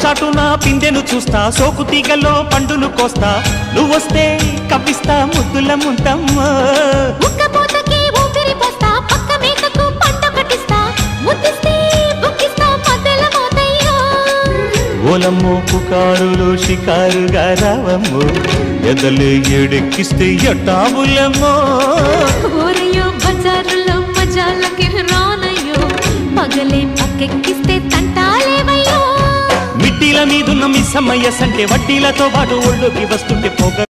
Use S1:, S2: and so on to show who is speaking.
S1: చాటున పిందెను చూస్తా, సోకు తీగల్లో పండును కోస్తా, నువ్వొస్తే కప్పిస్తా ముద్దుల ముంతమ్మో. ఓలమ్మో పుకారులు షికారుగా రావమ్మో, ఎదలు ఏడెక్కిస్తే ఎట్టాబులమ్మో.
S2: ఓరయ్యో బజారులో మజాలకి రానయ్యో, పగలే పక్కెక్కిస్తే తంటాలేవయ్యో.
S1: మిట్టిల మీదున్న మిస్సమ్మయ్య సంటే వడ్డీలతో పాటు ఒళ్ళోకి వస్తుంటే పొగ